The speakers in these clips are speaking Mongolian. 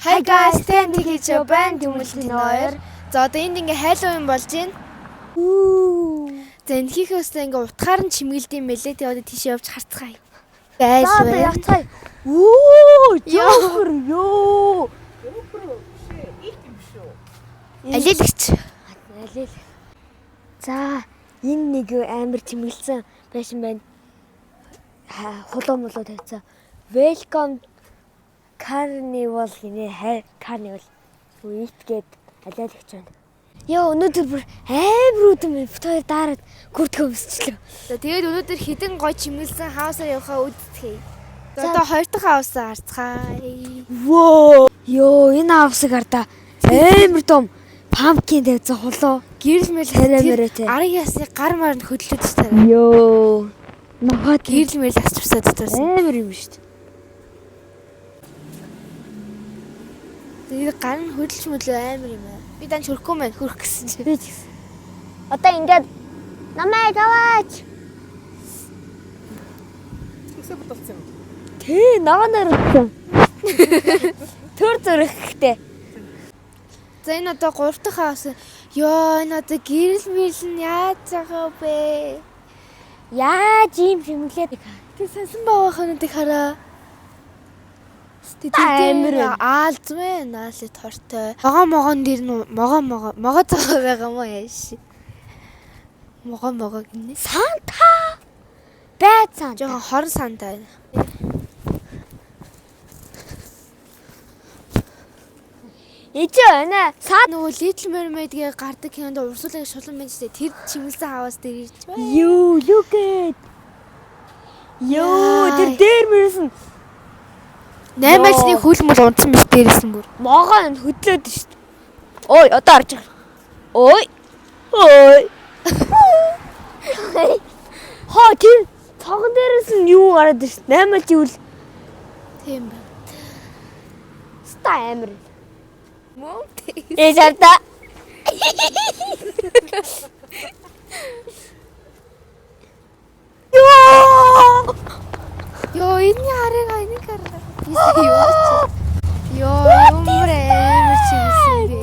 Hi guys, тэнт хийж байна. Тэмүүлтийн хоёр. За одоо энд ингээ хайлуун болж байна. За энэ хийхөөсөө ингээ утгаар нь чимгэлдэм байлээ. Тэгээ одоо тийш явж харцгаая. За одоо явцгаая. Ёохор ёо. Алилагч. Алил. За энэ нэг амар чимгэлсэн байшин байна. Хулуу молоо тавьцаа. Welcome Carnival гинэ. Carnival. Үйтгээд алиалагч байна. Яа өнөөдөр бүр амар үдэн битээр дараад гүрдгөө өмсчлөө. За тэгээд өнөөдөр хідэн гой чимгэлсэн хаусаар явахаа үздэй. За одоо хоёр дахь хаусаа харцгаая. Воо. Ёо энэ хаусыг хардаа амар том pumpkin тавьсан хулуу. Гэрэл мэл тариамаарэ. Арын ясны гар маранд хөдлөж таараа. Ёо. Нохот гэрэл мэл асчвсаад таарсан. амар юм шүү дээ. Тэгээд гар нь хөдлөж мөлөө амар юм аа. Би данч хөрөхгүй маань хөрөх гэсэн чи. Би ч гэсэн. Одоо ингээд намайг аваач. Тэсээ бодолцсон юм. Тэ наанаар утсан. Төр зөрөхтэй. За энэ одоо 3 дахь хаус. Ёо энэ одоо гэрэл мэрэл нь яаж байгаа бэ? Яаж юм хэмлээд Тэг сансан байгаа хануудыг хараа. Амар аалз вэ? Наалын тортой. Могон дэр нь могоо цаа байгаа мó яаш. Могоо гинэ. Санта. Бай санта. Жоо хорон санта байна. Ичээ байна. Саад Нөгөө Little Mermaid-гээ гардаг кинонд урсуулагч шулан байж тээ тэр чимгэлсэн хаваас дээр ирж байна. юу гээд. Ёо тэр дээр мөрсөн 8 ажны хөл мөл унтсан мэт дээрсэн бүр. могоо нь хөдлөөд шүү дээ. Ой одоо орж байгаа. Ой. Ой. Хоо тэр цогон дээрээс нь юу гараад шүү дээ. 8 ажийн үл Тийм байна. ста амир. Мөн Эжарта. Ёо! Ёо энэ хараа. Ёо ямар амар чимсэн бэ.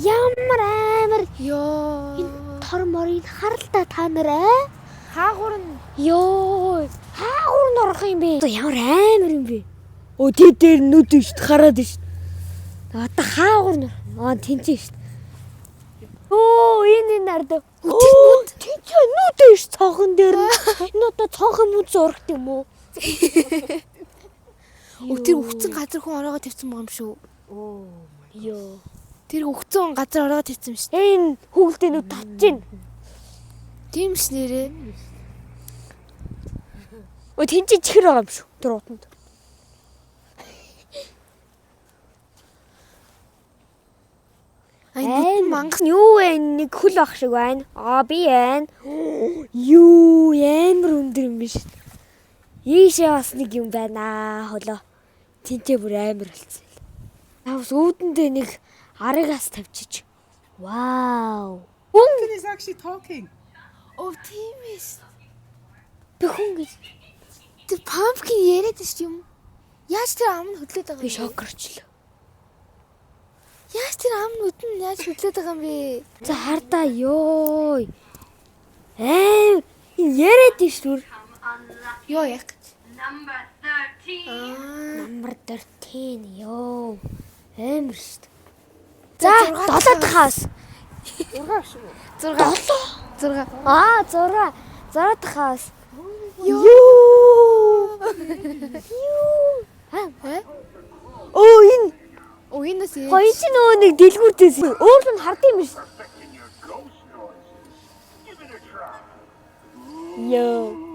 Ямар амир. Ёо Тор морыг харалта та нараа. хаагур нь Ёо! Хаагур нь орох юм бэ? Ямар амир юм бэ? Оо тий дээр нүд шүү дээ хараад шүү дээ. Одоо хаагур нь тэнцэн шүү дээ. Оо энэ нард. Тэнцэн нүд шүү цонхон дээр. Энэ одоо цонхон нүд зурагт юм уу? өтер өгцөн газар хүн ороогоо тавьсан байгаа юм шүү. Оо ёо. Тэр өгцөн газар ороогоо тавьсан юм шүү. Энэ хүүхдээ нүд татж гин. Тийм ш нэрээ. Оо тэнцэн чихэр байгаа юм шүү. Тэр утанд. Ай мангас юу вэ? Нэг хөл ах шиг байна. Би байна. Юу амар өндөр юм биш. Ийшээ бас нэг юм байна холоо. Тэнцээ бүр амар болсон. Тавс өвдөндөө нэг аригаас тавьчих. Вау. Pumpkin is actually talking. оо тийм эс. Би хүн гэж Тэр pumpkin яриад шүү юм. Яаж тэр ам нь хөдлөд байгаа би юм бэ? шокорчлоо. Яаж тэр ам нь өдөн яаж хөдлөд байгаа юм бэ? За хардаа ёо. Яриад шүү. Ёо яг. Number 13. Намар 13 ёо. Амар шүү. За 7 дахь хаас. 6 6. 6 6 дахь хаас. Юу. Оо энэ Оо энэс хоёр ч нөгөө нэг дэлгүүртээс өөр нь хардсан юм биш. Йоо.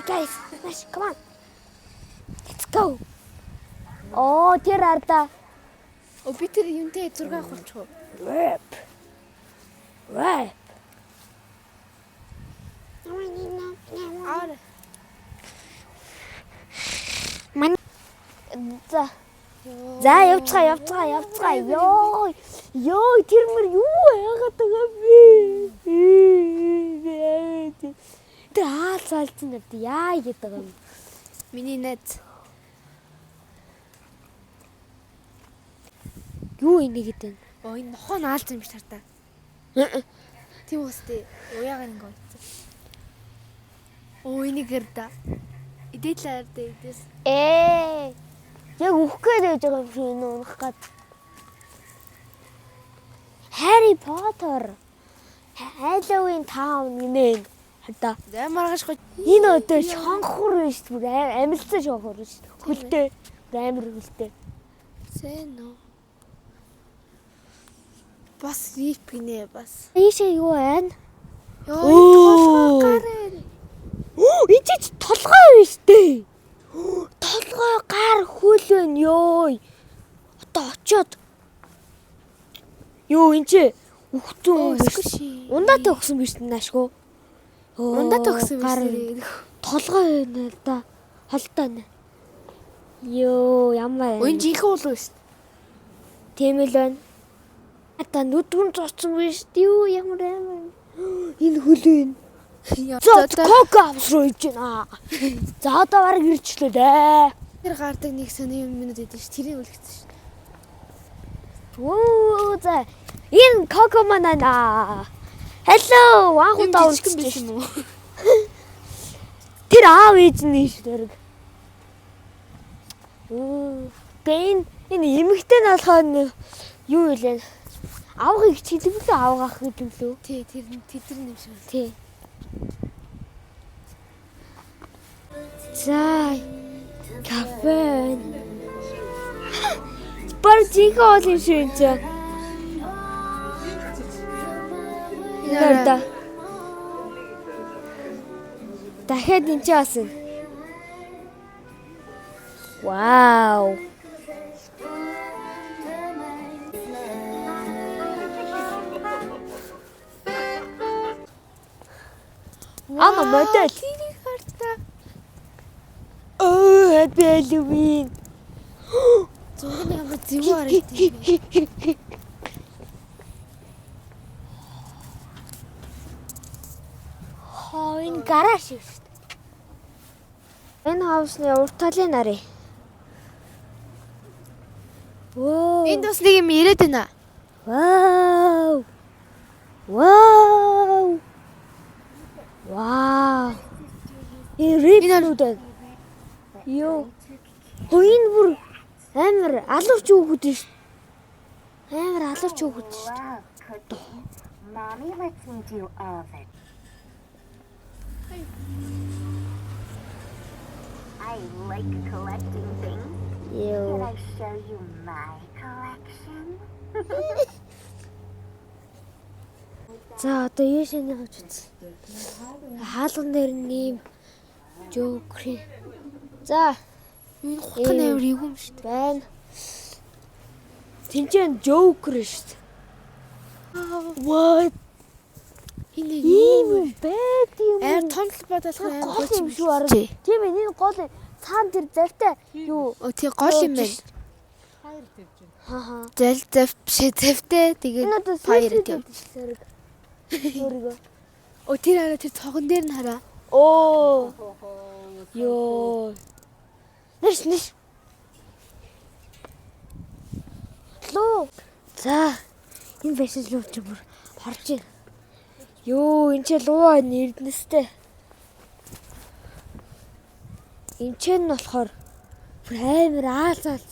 Guys, come on. Let's go. Oh, тэр арда. Оо би тэр юунтэй 6 авахчих. Rap. Аа. Мань. За явцгаа. Ёо тэр мөр юу яагаад байгаа бэ? Тэр аалцсан надад яа гэдэг юм. Миний найз. Юу энийг гэдэг. Оо энэ нохоо наалзсан юм биш тартаа. Тийм үстэй. Уяагаар ингэ ойцсон. Оо энийг гэрдэ. Идэлээр дэ идэс. Яг өөх гээд байж байгаа юм шиг энэ унах гад. Harry Potter. Halloween Town гинэ. Хада. За маргааш гоо. Энэ өдөр шонхор биш бүр амилцсан шонхор биш. Хөлтэй. Амар хөлтэй. Зэнэ. Бас рип гинэ бас. Ийшээ юу байна? Йоо толгой гарын. Энэ ч толгой биш дээ. Толгой гар хөл байна ёо. Одоо очиод. Юу энэ ч үхтэн биш. Ундаатай өгсөн биш наашгүй. Ундаатай өгсөн биш. Толгой байна л да. Холтой нэ. Ёо ямар. Өн жинхэнэ уулуу шүү. Тийм л байна. Ата нүдгүн цоцсон биш. Юу ямар амар. Энэ хөл байна. За кок авсруу иж байна. За одоо бараг ирчлээ дээ. Тэр гардаг нэг сони минут идэв ш. Тэрийг үлгэсэн ш. Оо за энэ коко манана. Hello, юм вахта биш юм уу? Тэр аав ээж нь ш дөрөг. Гэн энэ эмэгтэй нь болохоо юу вэ? Авахыг чилэглээ авгаах гэдэг лөө. Тий, тэр юм шиг. Тий. За кафе. Баржига олон шинж. Нэрдэ. Дахиад энэ ч асан. Вау. Ама модель. Тэрийг хартаа. Happy Halloween. Зураг нь ямар зэвүү харагдав. Энэ гараж шүү дээ. Энэ хаусны урт талын нарыг. Воо. Энд бас нэг юм ирээд байна. Вау. Вау. Вау. Ирээд юу? Хойн бүр амар алуурч өгөхөд шүү. Амар алуурч өгөхөд шүү. Mommy lets me do all of it. I like collecting things. Can I show you my collection? За одоо яшааны авч үзье. Хаалган дээр нэм жокри. За Энэ хутан авир юм шүү дээ. байна. Тинчэн жокер шүү дээ. What? Энэ Ийм байд юм. аяр тонл бодолох юм гол гоч юм юм шүү арга. Тийм ээ, энэ гол цаан тэр завтай юу? Оо тий гол юм байна. Хайр тавьж байна. Хаа. Зал завтай тэгээд фаер гэдэг. Өөрийгөө. Оо тэр хараа тэр цогон дээр нь хараа. Оо. Ёо. Нэш. Лоо. За. Энэ фэшн луу ч бүр харж байна. Ёо, энэ ч луу нэрднэстэй. Энэ ч нь болохоор бүр амар аалзаал.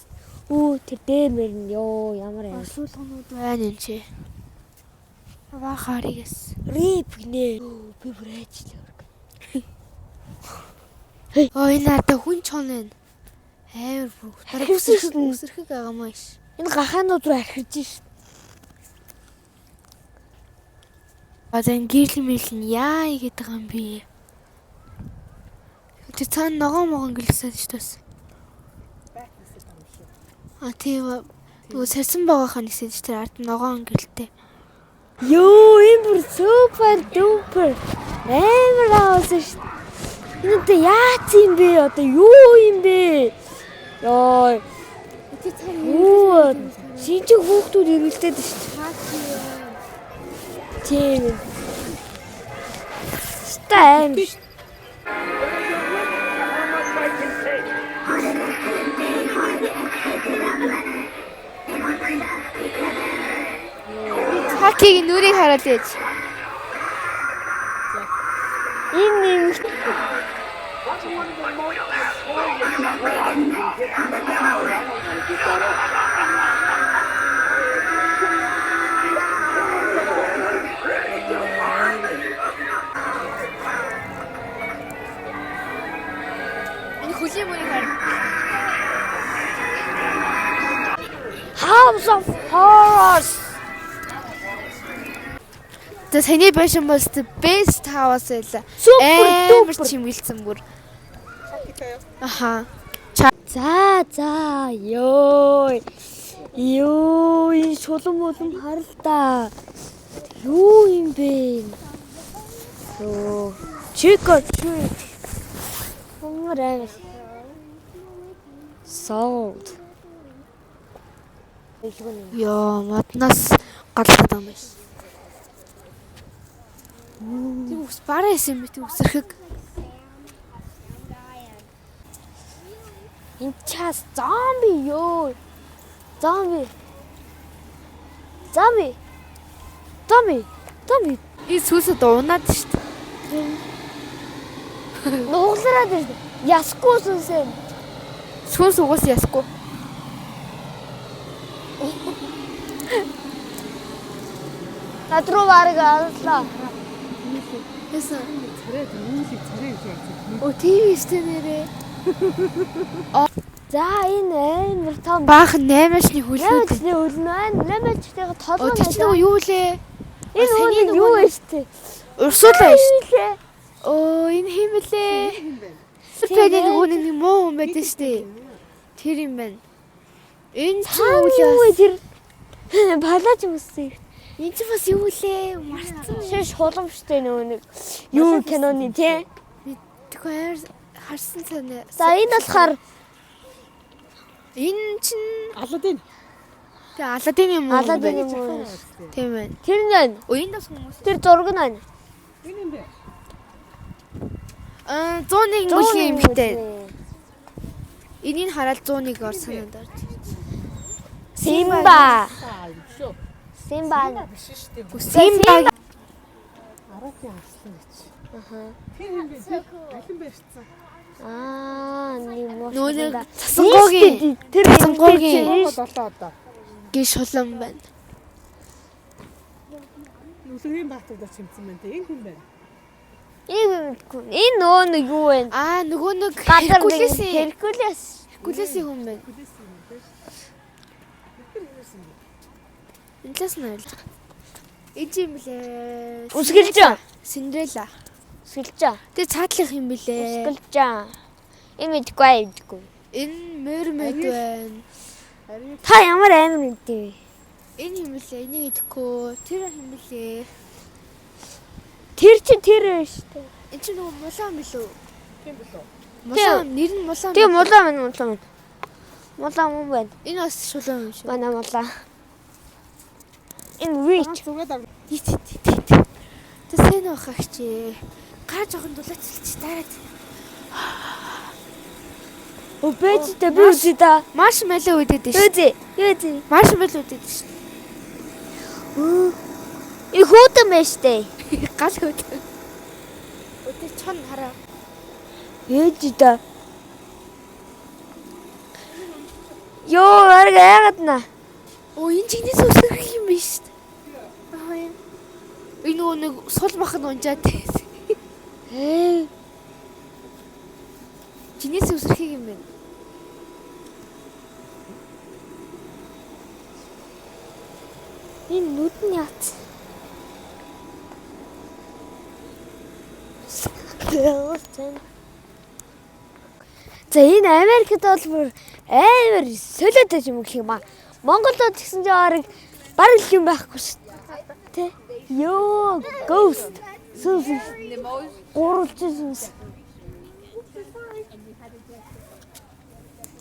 Тэр дээр мэрнэ ёо, ямар юм. Суулганууд байна энэ чи. Аваа харигс. Рип гинэ. Би бүр айчлаа. Оо энэ надад хүн чон байна. Амар бүр. Дараа өсөрхөг байгаа маа ш. Энэ гахаанууд руу архиж шít. Азан гэрэл мэрэл нь яа игээд байгаа юм бэ? Тэр цаана ногоон гэлсэн шүү дээ. Тийм нөгөө сарсан байгаа хаа нэгсэн чинь тэр ард ногоон гэрэлтэй. Ёо, энэ бүр супер дупер. Амар аасан шít. Энэ тэ яац юм бэ? Одоо юу юм бэ? Ёо. Тэр цаана шинжиг хүүхдүүд эргэлдээд шít. Тийм. Стайм. Хакигийн нүрийг хараад ээж. Энэ Энэ хөлийн мөрийг хараад. House of Horrors. За саний байшин бол the best house байла. Супер дупер. Чимгэлсэн бүр. Аха. За ёо. Ёо, энэ шулам хар л да. Юу юм бэ? Ёо. Чикер чик. Хонгороо. Sold. Ёо, моднаас галзаад юм биш. Тэг ус бараа исэн мэт үсэрхэг. Энэ час зомби ёо. Зомби. Энэ сүсэд унаад шүү дээ. Нуглараад байна. Ясгүй сүнсэн. Сүнс угаас ясгүй. Надруу бараг аллаа. Ясан. царай гэж ярьж. О ТV сте нэрээ. За энэ амар том Баахан 8-ны хөлнүүд. Яачны үлнэ 8-чтэйгээ толгой О тийм юу лээ? Энэ үнийг юу вэ штэ? Урсуулаа шүү дээ. Оо энэ хэм блэ? Супер нэг нэг муу юм байдаг шүү дээ. Тэр юм байна. Энэ ч юу Юу тэр палаж юмсэн. энэ ч бас юу лээ? Марцсан. Шиш хуламжтай нөгөө нэг юу киноны тий. Тэгэхээр харсан цаана. За энэ болохоор Энэ чинь Аладдин. тэгээ Аладдин юм уу? Аладдин юм уу? Тийм байна. Тэр нэ Уяндас хүмүүс. тэр зураг нь байна. Энэ юм бэ? 101 мөлийн эмхтэй. Энийг хараад 101 ор санаанд орж. Симба. Шүү. Симба. Биш шүү дээ. Симба Араатын арслан гэж. Аха. Тэр юм бэ? Алин барьцсан. Нэг муу. нөөний цасангоогийн тэр цасангоогийн Долоо одоо. гиш шулан байна. Нүлгэрийн баатарда чимсэн байна те. Энэ хүн байна. Энэ нөө нэг юу вэ? Нөгөө нэг Геркулесийн Гүлээсийн хүн байна. Энэ ч нээл. Энд юм блэ? Үсгэлж. Синдрелла. Үсгэлж. Тэр цаатлах юм блэ? Үсгэлж. Энэ мэдгүй. Энэ мермед байна. Та ямар амир мэдээ вэ? Энэ юм блэ? Энийг идэхгүй. Тэр юм блэ? Тэр чинь тэр шүү дээ. Энд чинь нөгөө мулаан билүү? Тийм билүү? Мулаан нэр нь мулаан. Тэгээ мулаа. Мулаа мөн байна. Энэ бас шулуун юм шүү. Манай мулаа. Энэ rich. Зүгээр дар. Тэсэн ухагч. Гар жоохон дулаацлж дараад. Бэж тэ би үзээ та. Маш мэлээ үдээд шүү. Юу. Маш мэлээ үдээд шүү. И хүүтэн байж тээ. Гал хөт. Өдөр чон хараа. Ээж та. Йоо, арга яагаад на? Оо энэ чигнээс үсгэх юм биш шүү. Энэ нөгөө нэг сул бах нь унжаад байсан. Чинээс үсрэх юм байна. Энэ нүд нь яац. За энэ Америкт бол бүр амар солиотой юм гэх юм аа. Монголд гэсэн чинь арга бараг л юм байхгүй шүү дээ. Тэ? Йоо, ghost. Сүнс. Гурвалж сүнс.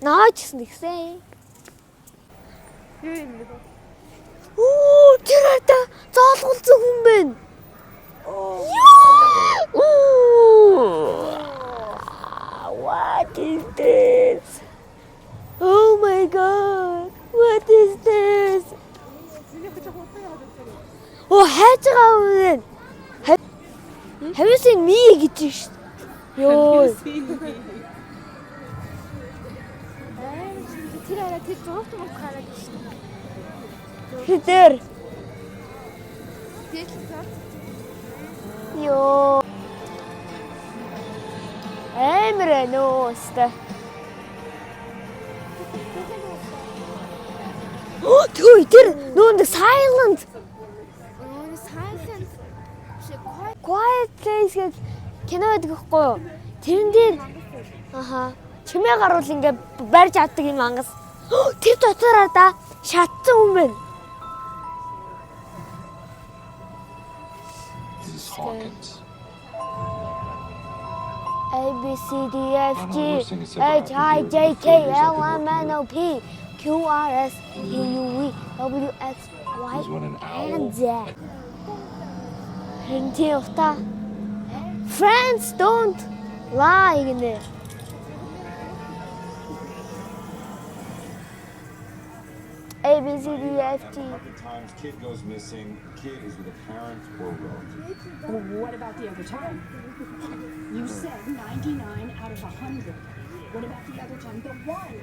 Наач гэсэн. Оо, тэр ата заалгуулсан хүн байна. What is this? Oh my god. What is this? хайж байгаа үнэн. Have you seen me гэж шүү. Йоо. Тэр арай тэр зургт мод гараад шүү. Тэр. Тэр л зург. Йоо. Нөөстэй. Тгүй тэр нүүнд silent. Silent. Quiet place гэж кино байдаг байхгүй юу? Тэрэн дээр чимээ гарвал ингээ барьж авдаг юм ангас. Тэр дотороо да шатсан хүн байна. A B C D F G H I J K L M N O P Q R S T U V W X Y and Z. Хэнтэй ухта. Friends don't lie гэнэ. A B C D F G. Times kid goes missing, kid is with a parent or relative. Well, what about the other time? You said 99 out of 100. What about the other time? The one.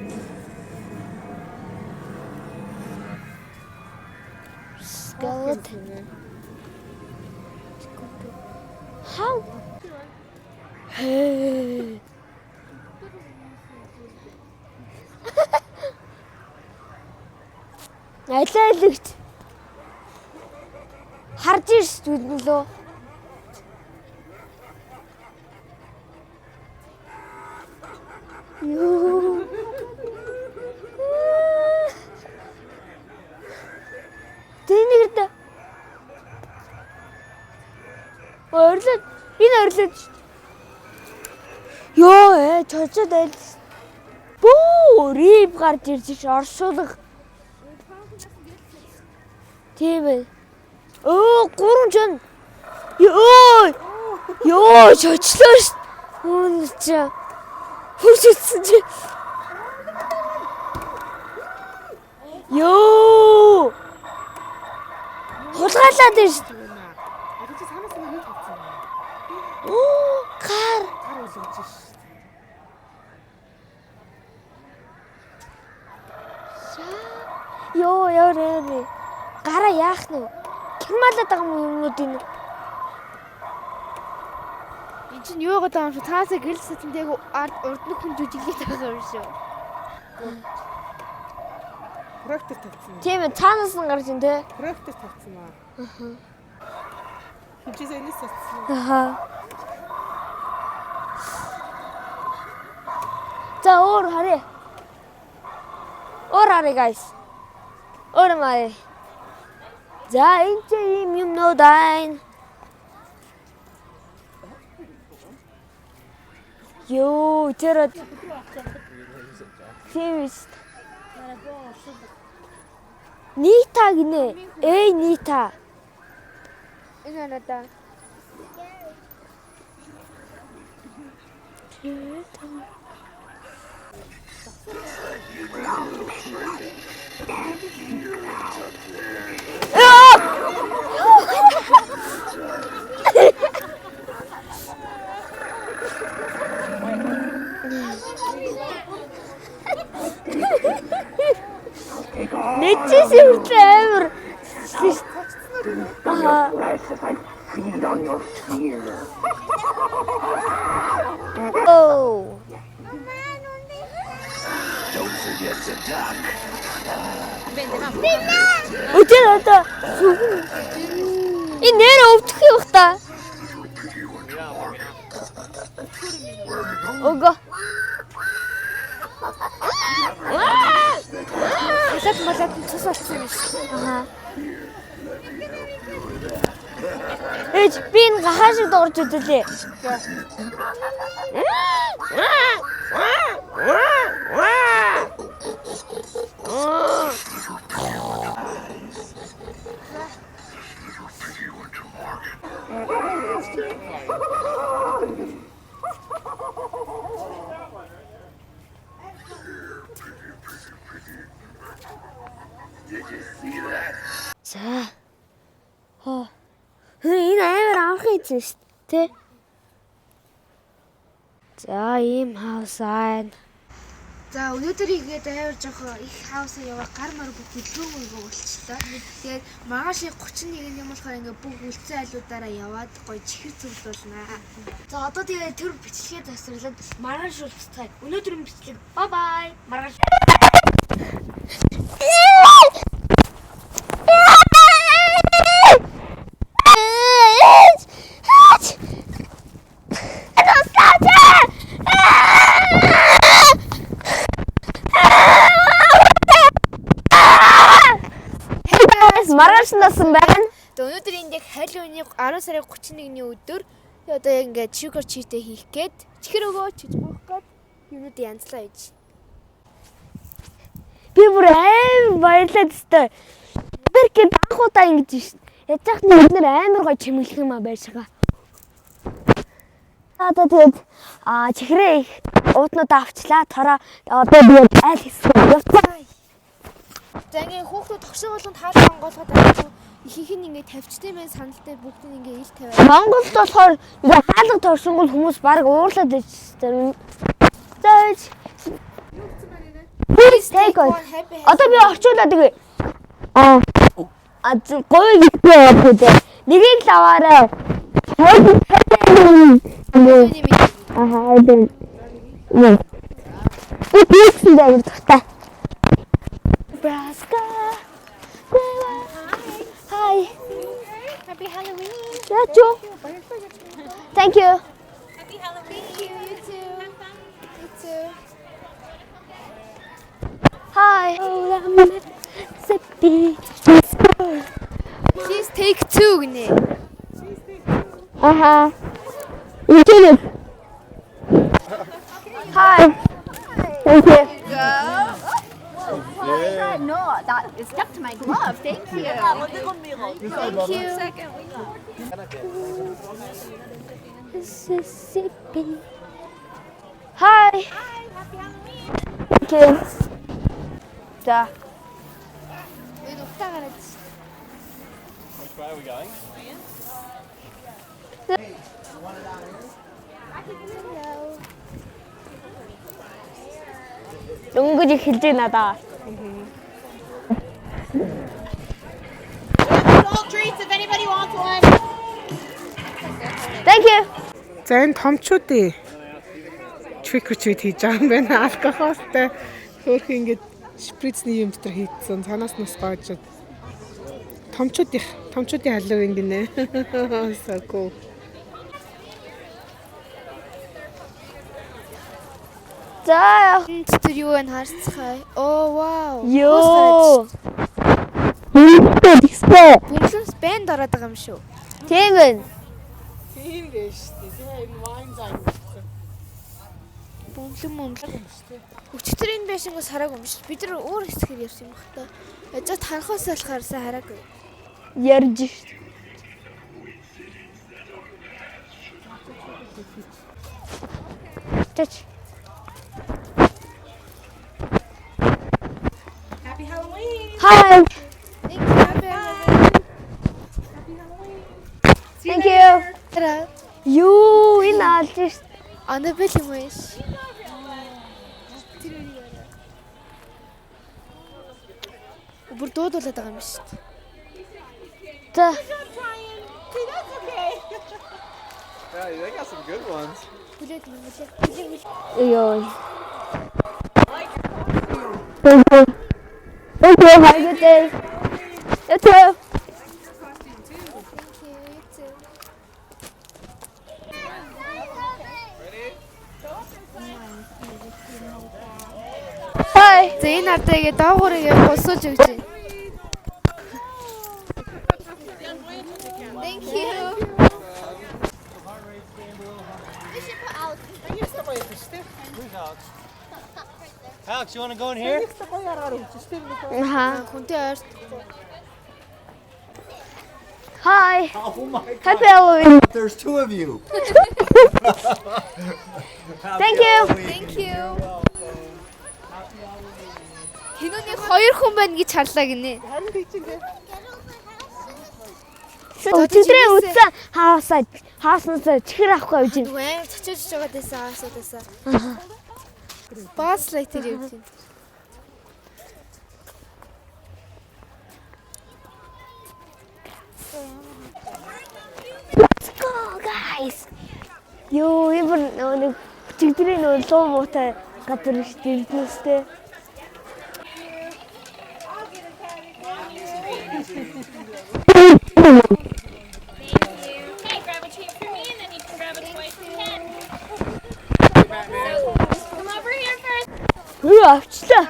Skeleton. How? Hey. Алайлагч харж ирс зүлнөлөө. Юу. Тэнэгд. Орлоо. Энэ орлоо. Йоо, чочод айл. Бөө, рип гарч ирж оршуулга. Тийм ээ. Гурван жон. Ёо, чочлоо ш. Үнэ. Хүрчсэн чи. Ёо. Хулгайлаад байна ш. Чи санаас нь юу тавцсан бэ? Гар Үлээж ш. Ёо, яарэ. Гараа яах нь вэ? Хямаалаад байгаа юмнууд энэ. Энд чинь юу гэдэг юм шүү? Таасаа гэрэл сэтэмтэйг урд нь хүн жүжиглээд байгаа юм шүү. Проектор тавцсан. Тийм ээ, цаанаас нь гарч ин тэ. Проектор тавцсан аа. Хинчээс энэс тавцсан. За өөр харъя. Өөр харъя guys. Өөр маа. За энэ юм юмнууд айн. Ёо, тэр Serious. Нита гинэ. Нита. Энэ надаа. Нэчээс үртэй амар. Feed on your fear. Oh. Don't forget to duck. Өдөр одоо энэ нэр өвдөх юм та. Ого. Малад цус болсон юм шүү. Эч бин гахашиг дуурч үзлээ. За. хийцэн шүү дээ. За ийм хаус аа. За өнөөдөр игээд амар жоохон их хаусаа яваа гар мар бүх хөдөлгөөнгөө болчихлоо. Тэгээд маргааш 31-ний юм болохоор ингээ бүх үлцэн айлуудаараа яваад гоё чихэр цуглуулнаа. За одоо тэгээ төр бичлэгээ тасруулаад маргааш уулзцгаая. Өнөөдрийн бичлэг бай бай. Маргааш. Маргааш насан байна. Тэгээд өнөөдөр энэ яг Halloween-ы 10 сарын 31-ний өдөр одоо ингээ trick or treat хийх гээд чихэр өгөөч гэж буух гээд юмнууд янзлаа гэж. Би бүр амар баярлаад өстой. Бэркэд анхудаа ингэж шин. Яаж яах нь бид нэр амар гоё чимэглэх юм а байшгаа. Одоо тэгээд чихрээ их уутнууд авчлаа. Тороо одоо би айл хийсэн явцгаа. За ингээ хүүхдүүд тогшин болгонд хаалт онгоолгоод авчихсан. Ихийнх нь ингээ тавьчтай мэн саналтай бүгд ингээ ил тавиа. Монголд болохоор ингээ хаалга торшингол хүмүүс баг уурлаад байжсэн. Зөөж. Take on. Одоо би орчуулаад игээ. Гоё гитээ явуулдэ. Нэгийг л аваарай. Хайдэн. Үгүй дээ тахта. Nebraska. Hi. Happy Halloween. Chacho. Thank you. Happy Halloween. You too. You too. Hi. Please take 2 гинэ. You did it. Hi. Thank you. No, that is stuck to my glove. Thank you. Thank you. Mississippi. Hi. Thank you. Да. Ой, нутаа гараад. Which way are we going? Өнгөж эхэлж байна надаа. Treats if anybody wants one. Thank you. За энэ томчуудын trick or treat хийж байгаа юм байна. Алкохолтой хөөх ингээд шприцний юм дотор хийцэн. Цанаас нас гоож. Томчуудын Halloween гинэ. So cool. За. Тэр юу вэ харцгаая. Оо вау. Йоо. Экспо. Бүмлэн спенд ороод байгаа юм шүү. Тийм байна. Тийм биш. Тийм wine зайн. Бүмлэн. Өчтөр энэ байшингаас хараагүй юм шүү. Бид нар өөр хэсгээр явсан юм бах та. Яжаа тархаас алхаарсаа хараагүй. Ярьж шүү. Тэч. Happy Halloween. Hi. Thank you. Thank you. Тара. Юу энэ алж шүү. Анабел юм биш. Бүр дуудуулаад байгаа юм шүү. За. Yeah, they got some good ones. Хүлээд. Йоо. Thank you. Thank you. Have a good day. You too. Hi. За энэ ардаагээ доогуурыг босуулж өгч байна. Thank you. Alex, you want to go in here? Хүнтэй ойрт. Hi. Oh my God. Happy Halloween. There's 2 of you. Thank you. Thank you. Хинүүний 2 хүн байна гэж харлаа гинэ. Өчигдрээ үтсэн Хааснасаа чихэр авахгүй явж байна. Нөгөө амар цочиж байгаа дэсэн аасуудасаа. Баслайт тэр явж байна. Let's go guys. Ёо, энэ чигдрийн нөө луу муутай гадар шүү дээ. Okay, grab a treat for me and then you can grab a toy for Ken. Come over here first. Авчлаа.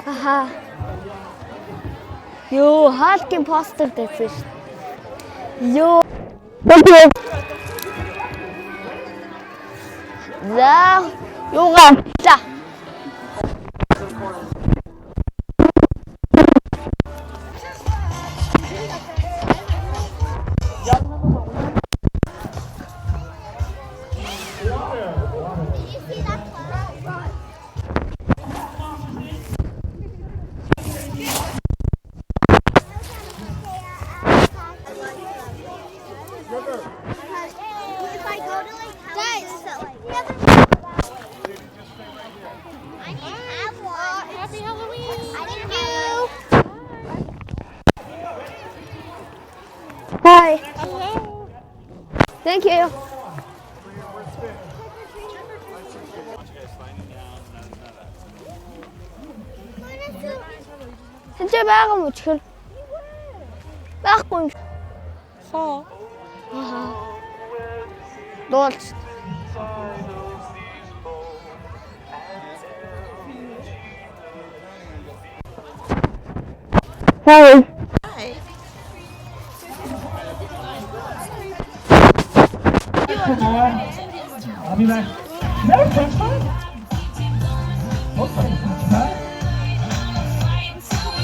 Аха. Ёо, хаалтын постэр дэвсэн шүү. Ёо. За, юугаа авчлаа. Hi. Hello. Thank you. Сэнтэй байгаа мó чихэр. Байхгүй юм. Хоо. Аха. Дуулж. Hi. I'll be back. No, that's fine. Okay.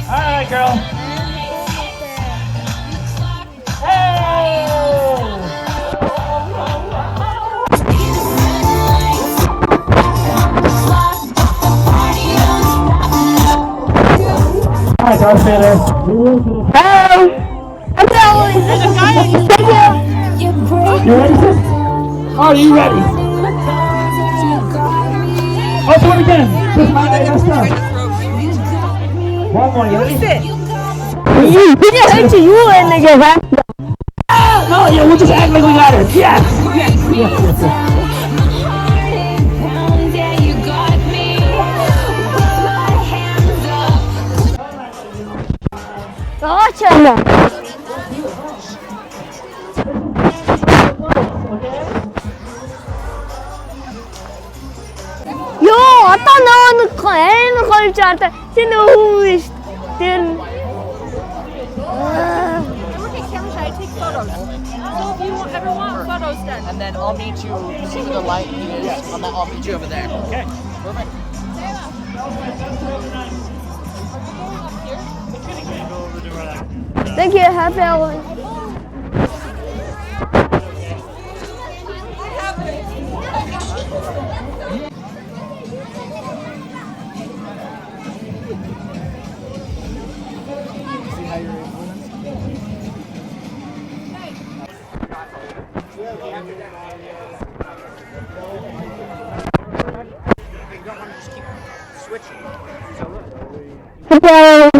All right, girl. Hey! Hi, Darth Vader. Hello. Hello. There's a guy in here. You ready, sis? Are you ready? Let's do it again. Just my messed up. One more, you ready? You hurt you and they get back. No, yeah, we'll just act like we got it. Yes, yes, yes, yes, yes. Gotcha. Yo, одоо нэг амар гоё жаартай. Чи нөө биш. Тэр And then I'll meet you, see where the light is, and then I'll meet you over there. Okay, perfect. Thank you, happy Halloween. Hello.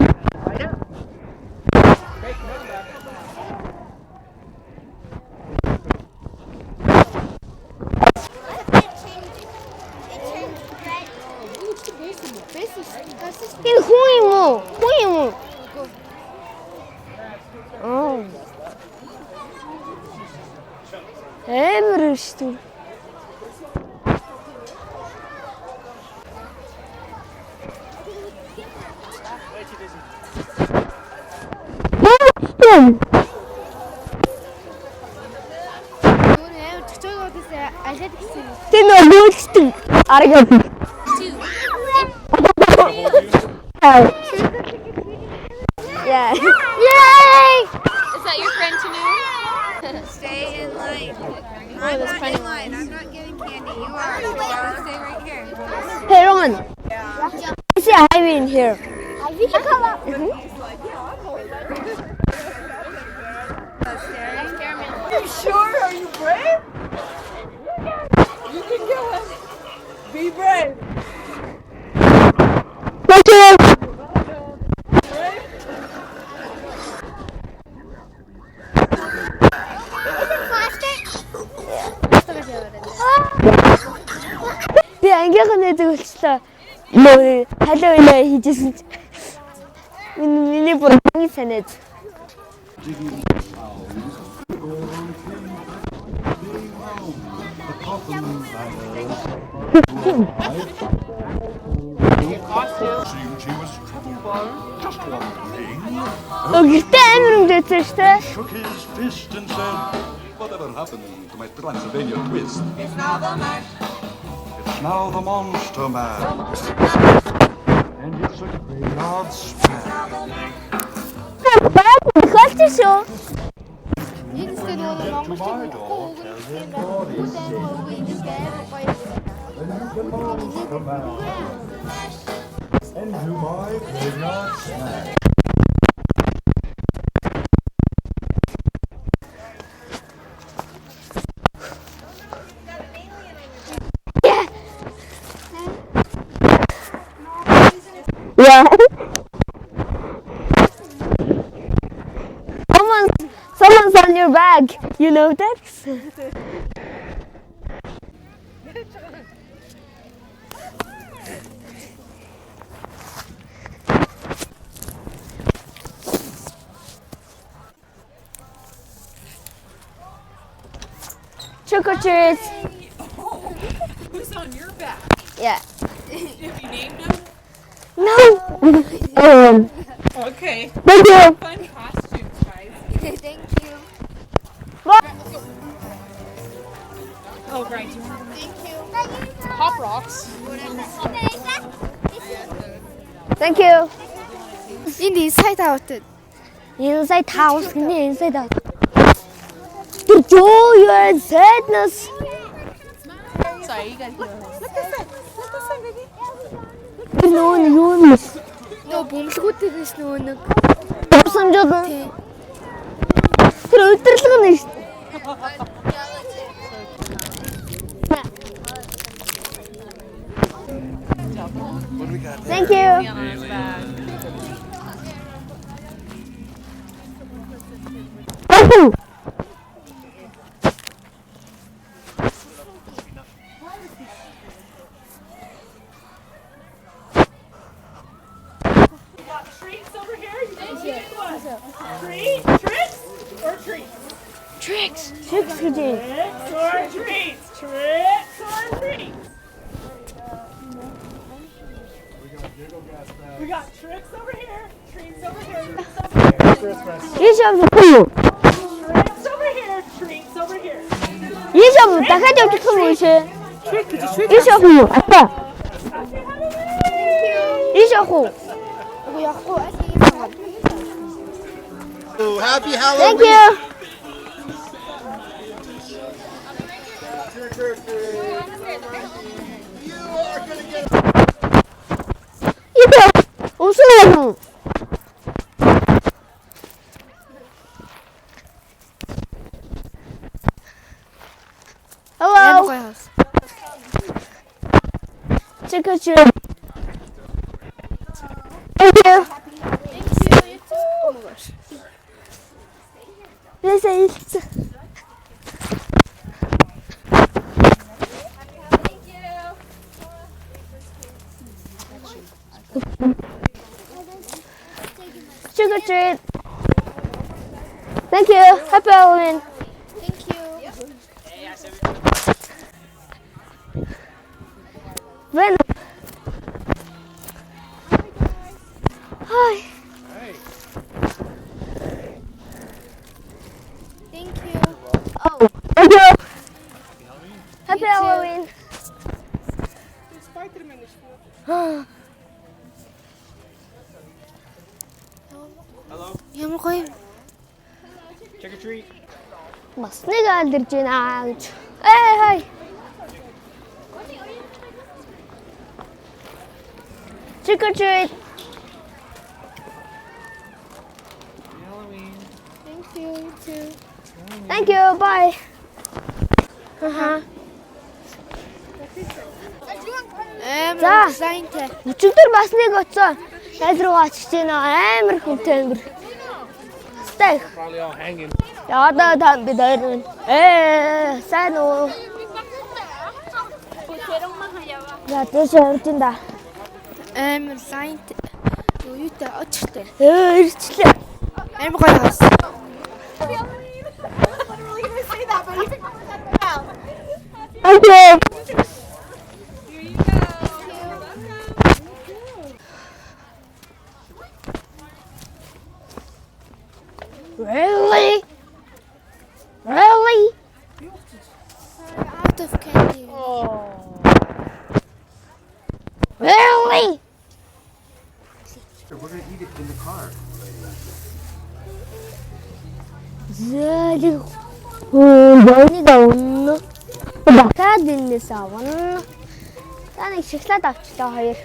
Энэ хүн юм уу? Хүн юм уу? Аа. Эмэр шүү. Тэ нөлөөлсөн арга. Yeah. Yay! Is that your friend Tanu? Stay in line. I'm not in line. I'm not getting candy. You are. You gotta stay right here. Hey, Roman. I see a Ivy in here. Ivy? Come up. You sure? Are you brave? You can go ahead. Be brave. Thank you. Би ангийнхан нэдэг болчлоо. Нөө халуунаа хийжсэн. Миний бүр анги санаад. Гэртээ амар өнгөцсөн шүү дээ. Shook his fist and said, whatever happened to my Transylvania twist? It's now the man. It's now the Monster Man. And it's a graveyard smash. Халтаа шүү. Энэ зөв нөгөө Монгол And to my graveyard smash. Yeah. Someone's on your back. You know that? Trick or treat. Who's on your back? Yeah. Have you named him? No. Okay. Thank you. Fun costumes, guys. Thank you. What? Oh, right. Thank you. Pop rocks. Thank you. Энд сая тавтад. Энэ сая таавс гинэ энэ сая тав. The joy and sadness. Sorry, you guys go ahead. Look this way. Look this way, baby. Нөө юу юм? Нөө бөмбөлгүүдээс нөө нэг Самжууд. Тэр өдөрлөг нь шүү. Thank you. Thank you. Treats over here. Treats or treats? Tricks. Tricks гэж. Tricks or treats? Tricks or treats? We got tricks over here. Treats over here. Ийшээ юу? Tricks over here. Treats over here. Ийшээ дахиад явчих юм уу шээ? Ийшээ юу? Ата. Ийшээ юу? Oh, happy Halloween! Thank you. 이거 웃으려고. Hello. Trick or treat. Thank you. Oh my gosh. This is. Trick or treat. Thank you. Happy Halloween. Thank you. When? Hi. Thank you. Oh, thank you. Happy Halloween. Ямар гоё. Trick or treat. Бас нэг алдарж байна гэж. Хай. Trick or treat. Halloween. Thank you. too. Thank you. Bye. За. Сайнтай. Өчигдөр бас нэг оцсон. Найз руугаа очиж байна. Амар хүнтэй өнгөр. Стайх. Probably all hanging. Яада там бид хоёр. Сайн уу? За дэш орж ин да. Амар сайнтай. Юутай очтой. Ирчлээ. Амар гоё хас. Okay. Really? Really? Out of candy. Really? We're gonna eat it in the car. Зэлэг. Бөөний давна. Дахиад энэс авна. За нэг шоколад авчлаа хоёр.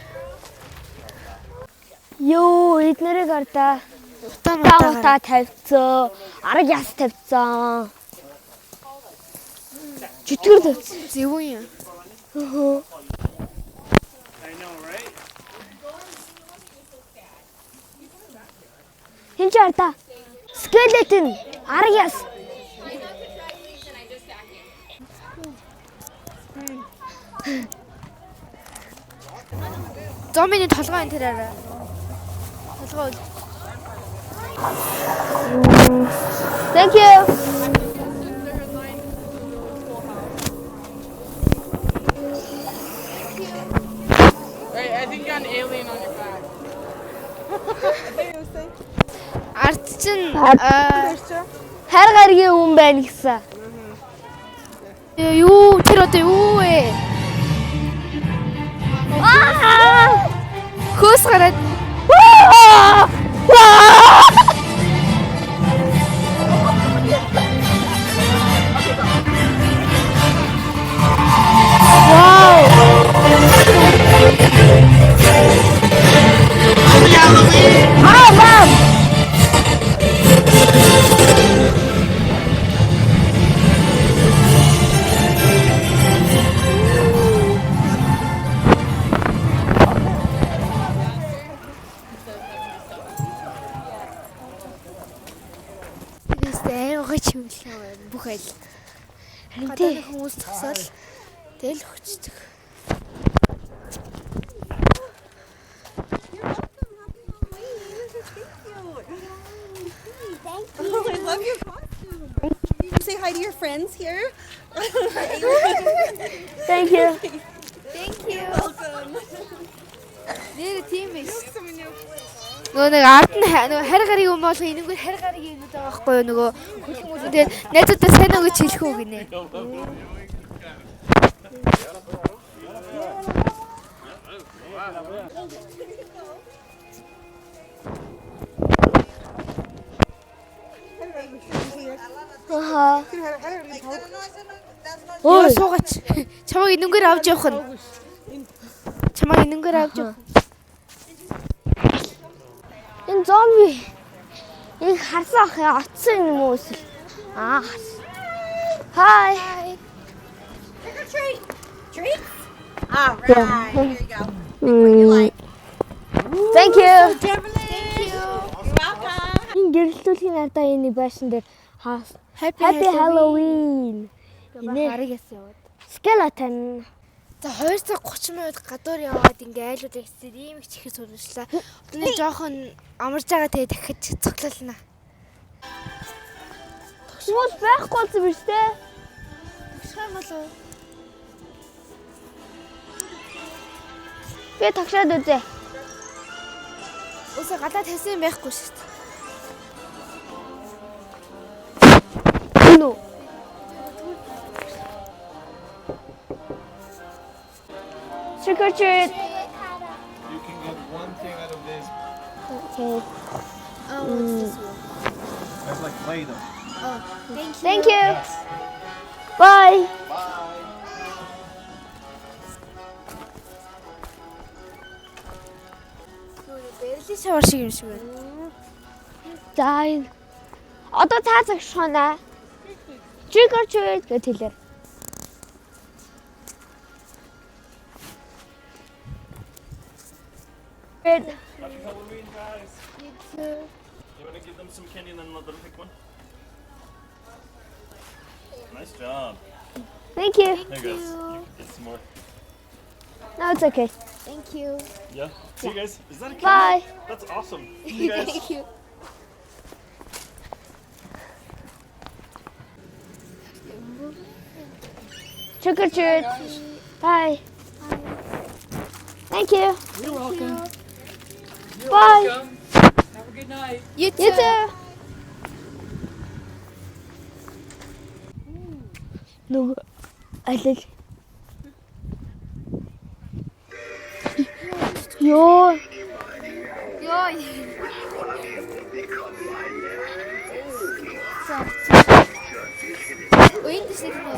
Йоо, эднэрийг ардаа. Утаа тавьцсан. Арга яс тавьцсан. Чөтгөр тавьцсан. Зөв юм. Хин ч ардаа. Skeleton. Арга яс. Зомбиний толгой энэ тэрээрээ. Толгой. Thank you. Wait, I think you got an alien on your back. Ард чин хайр гаргийн хүн байна гэсэн. Юу тэр одоо юу вэ? Хөөс гараад. Бүх айл. Гадааны хүмүүс тосол тэл хүчдэг. Oh, I love your costume. Say hi to your friends here. Thank you. Thank you. Welcome. Нэр тийм ээ. Нөгөө ард нь нөгөө харь гариг юм бол энэгээр харь гариг юм байгаа байхгүй юу нөгөө хөлөг мөл тэгээд найзуудаа сайн уу гэж хэлэх үү гинэ. Оо суугач. Чамайг энэгээр авч явах нь. Чамайг энэгээр авч явах. Энэ зомби. Их харсан ах атсан юм уу эсвэл? Hi. Trick or treat. Treat? All right. Here you go. Pick what you like. Thank you. Thank you. You're welcome. Энэ гэрэлтүүлгийн ардаа энэ байшин дээр Happy Halloween. Энэ хараг ясан яваад. Skeleton. За 2:30 минут гадуур яваад ингээ айлууд ихсээр ийм их чихэр сурвалжлаа. Өдний жоохон амарж байгаа тэгээ дахиж цоглуулна. Хүмүүс байхгүй юм биш үү? Тагшаа болов. Би тагшаад үзье. Үсээ гадаа тавьсан байхгүй шүү дээ. No. Trick or treat. You can get one thing out of this. Okay. Oh, what's this one? That's like Play-Doh. Oh, thank you. Thank you. Bye. Бэрлийн шавар шиг юм шиг байна. За энэ Одоо цаа загшхонаа. Trick or treat гэж хэлээр. Happy Halloween, guys. You want to give them some candy and then let them pick one? Nice job. Thank you. There you go. You can get some more. No, it's okay. Thank you. Yeah. See you guys. Is that a candy? Bye. That's awesome. See you guys. Thank you. Trick or treat. Bye. Thank you. You're welcome. You're Bye. welcome. Have a good night. You too. You too. Нөгөө алил. Ёо. Ёо. Ой, энэ шиг нэ.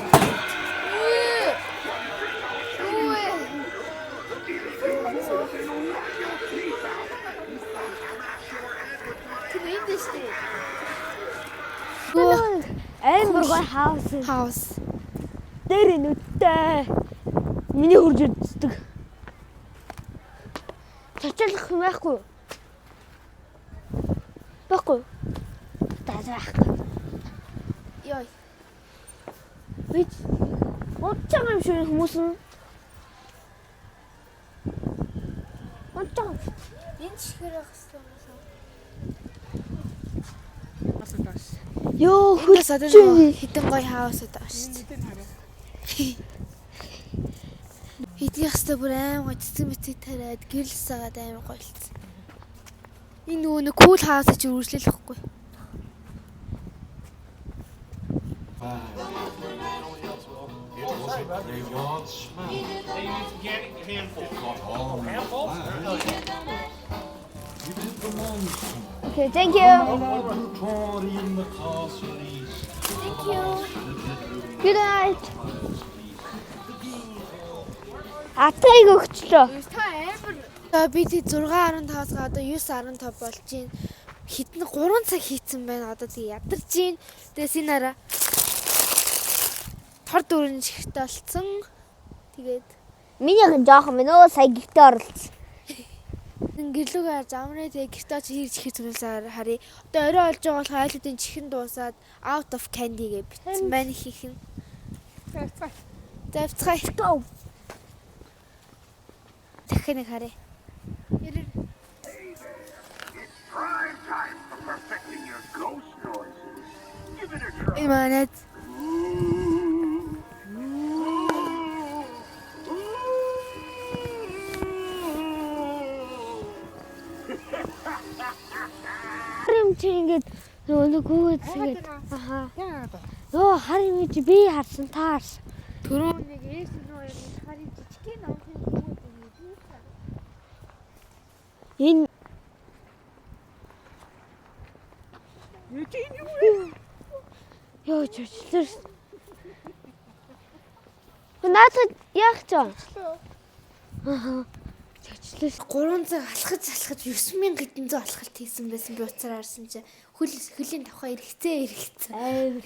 Амар гой хаус. Дээр нүдтэй. Миний хурж үздэг. Цочлох юм байхгүй. Баггүй. Таасаахгүй. Ёо. Бич. Моцоо юм шиг хүмүүс нь. Моцоо. Энэ чихэр ах хэвээр. Ёо, хөлс одоо хитэн гой хаусаад байгаа шүү дээ. Хэдийн хэвээр бүр аим гой цэцэг мэцэг тариад гэрэлс агаад аим гоё болсон. Энэ нөгөө нэг кул хаус чи үргэлжлүүлэхгүй. Okay, thank you. Thank you. Good night. Атайг өгчлөө. Та амар. Би тий 6:15-аас одоо 9:15 болж байна. Хитэн 3 цаг хийцэн байна. Одоо тий ядарч байна. Тэгээ синара тор дөрөв чихтэй болсон. Тэгээд минийх нь жоохон мэнөө сая гихтээ оролцсон. Гэрлүүгээ замраа тэгээ гэртээ чи хийж ихэ зүйлсээр харъя. Одоо орой олж байгаа болохоор айлуудын чихэн дуусаад out of candy гэж бичсэн байна хийх нь. Завцгай. Go. Дахин нэг харъя. Prime time for perfecting your ghost noises. Give it a try. Иманет. Чи ингэж нөгөө гүйцгээд аха. Йоо харин чи би харсан таарс. Түрүү нэг ээс нөө юм харин жижигхэн номхон гүйд энэ ёо чөчлөр. Надад яг ч аа. Чөчлөр 3 цаг алхаж 9100 алхалт хийсэн байсан би уцаар харсан чи хөлийн тавхаа эргэцээ.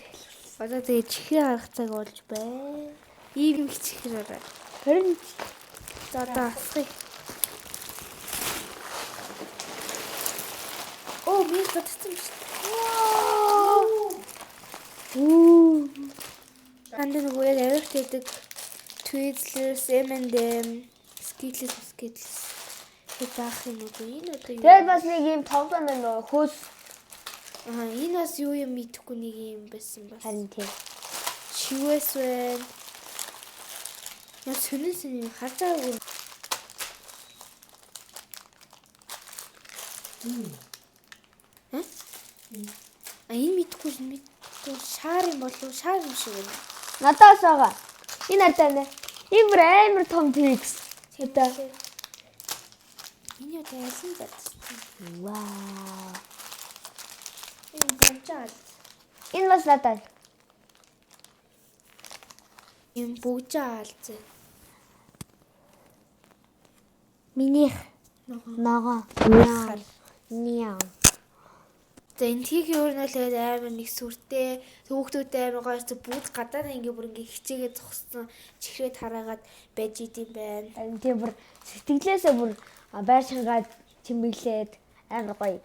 Одоо тэгээ чихрээ гарах цаг болж бай. Ийм их чихрээ гараа. Харин за одоо асхыг. Оо би татсан биш. Анд нөгөө яг авирт гэдэг Twizzlers, M&M, Skittles. Тэдах юм уу? Энэ одоо юу? Тэгээд бас нэг юм тоглоом байна хөөс. Энэ бас юу юм мэдэхгүй нэг юм байсан бас. Харин тийм. Чивэс байна. Я сүнэс харж байгаагүй. Энэ мэдэхгүй шаар юм болов шаар юм шиг байна. Надаас байгаа. Энэ ардаа. Энэ амар том Twix. Хэдэ. Энэ юу гэсэн бэ? Вау. Энэ богжаал. Энэ бас надад. Энэ богжаал зэ. Минийх. Ногоо. Няа. За энэ тийг өөрнөө л амар нэг сүртэй хүүхдүүдтэй амар гоёс бүгд гадаад ингээ бүр ингээ хичээгээ зогссон чихрээд хараагаад байж идэм байна. Харин тийм бүр сэтгэлээсээ бүр байшингаад чимэглээд амар гоё.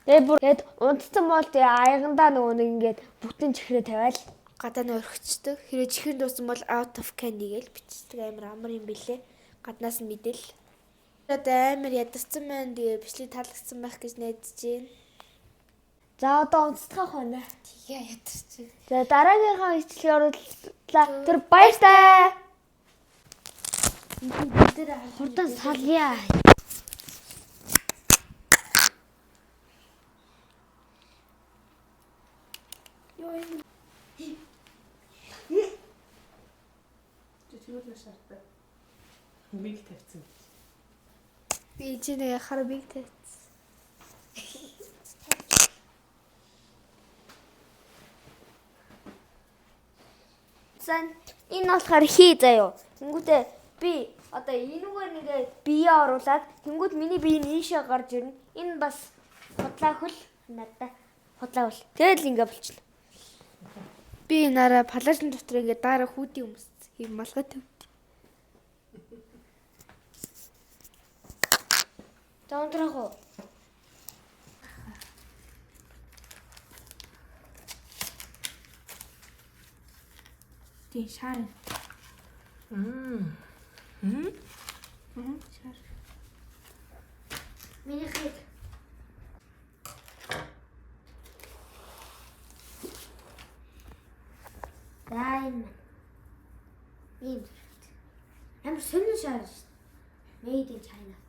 Тэгээ бүр тэгэд унтсан бол тэгээ аягандаа нөгөө нэг ингээд бүтэн чихрээ тавиал гадаа нь орхичдаг. Хэрвээ чихэр дууссан бол out of candy гэж бичдэг амар юм бэлээ. Гаднаас нь мэдэл. Одоо амар ядарсан байна. Тэгээ бичлэг таалагдсан байх гэж найдаж байна. За одоо унцтахах байна. Тэгээ ядарч. За дараагийнхаа бичлэгийг орууллаа. Тэр баяртай. Хурдан салъя. Биг тавьсан. Би ч нэг хараа биг тавьсан. Сан энэ болохоор хий заяо. Тэнгүүтээ би одоо энүүгээр нэгээ бие оруулаад тэнгүүд миний бие нийшээ гарч ирнэ. Энэ бас худлаа хөл надаа. Худлаа хөл. Тэгэл ингээ болчихно. Би нараа палажин дотор ингээ дараа хүүдийн өмс хийм малгай төв. Дондрах уу? Тийм шаар. Шаар. Миний хэд. Дай. Ийм. Амар сонир шаар шүү. Made in China.